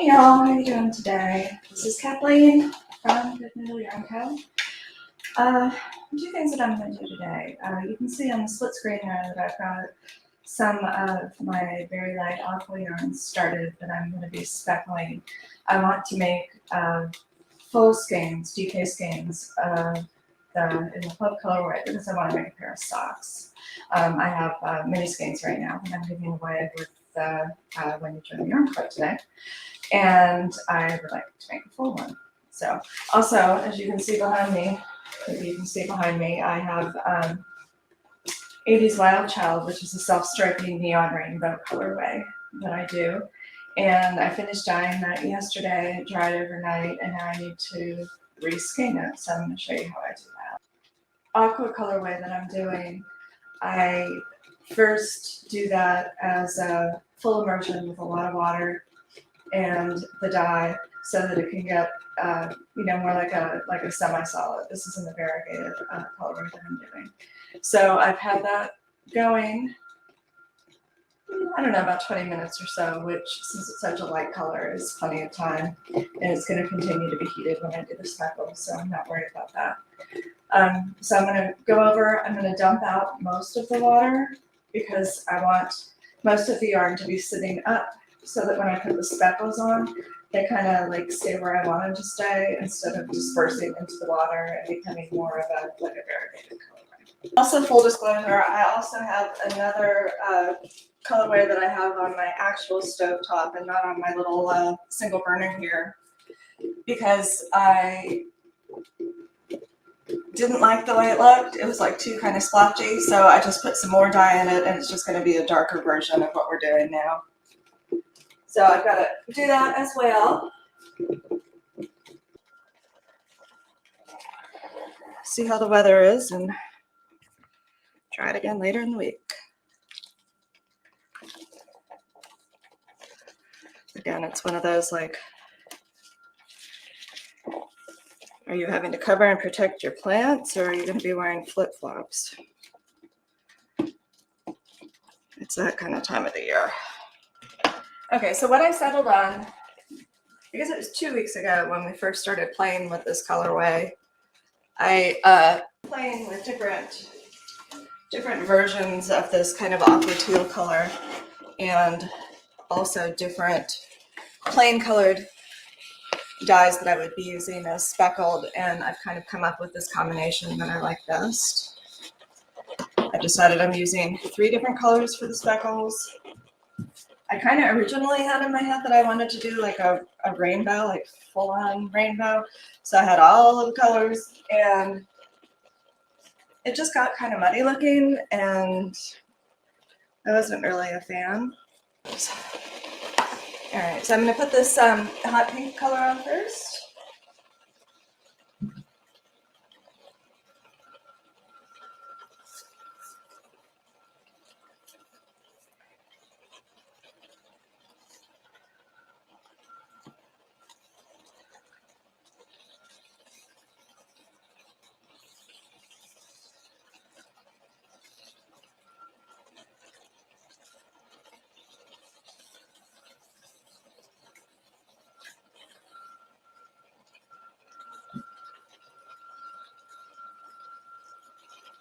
Hey y'all, how are you doing today? This is Kathleen from Good Noodle Yarn Co. Two things that I'm going to do today. You can see on the split screen there that I've got some of my very light aqua yarns started that I'm going to be speckling. I want to make full skeins, DK skeins, in the club colorway because I want to make a pair of socks. I have mini skeins right now that I'm giving away with when you join the yarn club today. And I would like to make a full one. So also, as you can see behind me, maybe you can see behind me, I have 80s Wild Child, which is a self-striping neon rainbow colorway that I do. And I finished dyeing that yesterday, it dried overnight, and now I need to reskein it. So I'm going to show you how I do that. Aqua colorway that I'm doing, I first do that as a full immersion with a lot of water and the dye so that it can get more like a semi-solid. This isn't a variegated colorway that I'm doing. So I've had that going, I don't know, about 20 minutes or so, which since it's such a light color is plenty of time, and it's going to continue to be heated when I do the speckles, so I'm not worried about that. So I'm going to go over, I'm going to dump out most of the water because I want most of the yarn to be sitting up so that when I put the speckles on, they kind of like stay where I want them to stay instead of dispersing into the water and becoming more of a variegated colorway. Also, full disclosure, I also have another colorway that I have on my actual stove top and not on my little single burner here because I didn't like the way it looked. It was like too kind of splotchy, so I just put some more dye in it and it's just going to be a darker version of what we're doing now. So I've got to do that as well. See how the weather is and try it again later in the week. Again, it's one of those like, are you having to cover and protect your plants or are you going to be wearing flip-flops? It's that kind of time of the year. Okay, so what I settled on, because it was 2 weeks ago when we first started playing with this colorway, I playing with different versions of this kind of aqua teal color and also different plain colored dyes that I would be using as speckled, and I've kind of come up with this combination that I like best. I decided I'm using 3 different colors for the speckles. I kind of originally had in my head that I wanted to do like a rainbow, like full-on rainbow. So I had all of the colors and it just got kind of muddy looking and I wasn't really a fan. All right, so I'm going to put this hot pink color on first.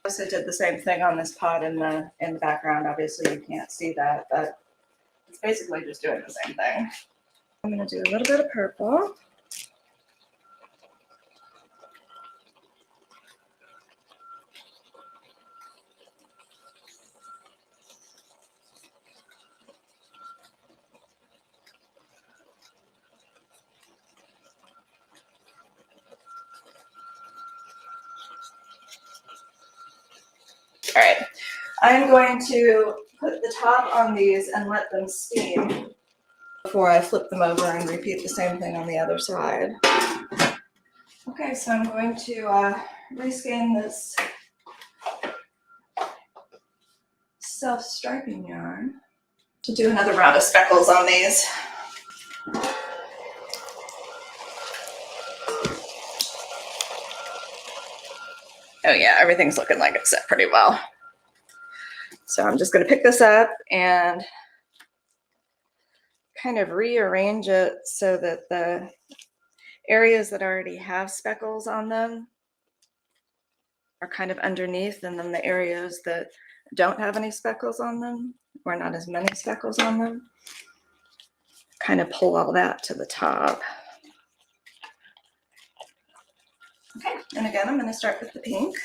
I also did the same thing on this pot in the background. Obviously you can't see that, but it's basically just doing the same thing. I'm going to do a little bit of purple. All right, I'm going to put the top on these and let them steam before I flip them over and repeat the same thing on the other side. Okay, so I'm going to reskein this self-striping yarn to do another round of speckles on these. Oh yeah, everything's looking like it's set pretty well. So I'm just going to pick this up and kind of rearrange it so that the areas that already have speckles on them are kind of underneath, and then the areas that don't have any speckles on them, or not as many speckles on them, kind of pull all that to the top. Okay, and again, I'm going to start with the pink.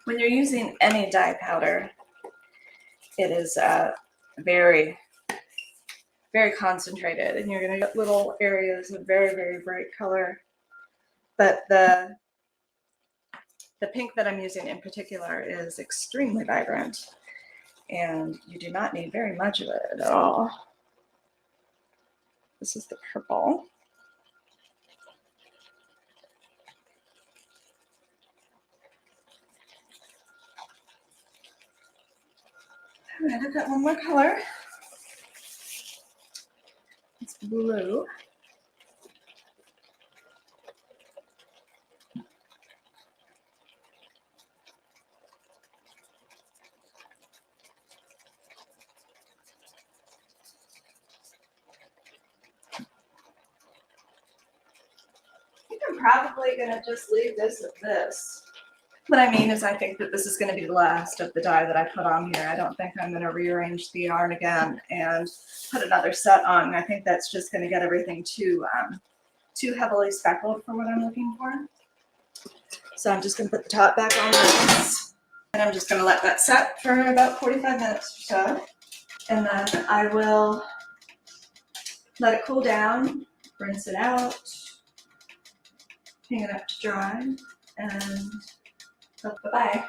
When you're using any dye powder, it is very, very concentrated, and you're going to get little areas of very, very bright color. But the pink that I'm using in particular is extremely vibrant, and you do not need very much of it at all. This is the purple. All right, I've got one more color. It's blue. I think I'm probably going to just leave this at this. What I mean is I think that this is going to be the last of the dye that I put on here. I don't think I'm going to rearrange the yarn again and put another set on. I think that's just going to get everything too heavily speckled for what I'm looking for. So I'm just going to put the top back on this, and I'm just going to let that set for about 45 minutes or so. And then I will let it cool down, rinse it out, hang it up to dry, and bye-bye.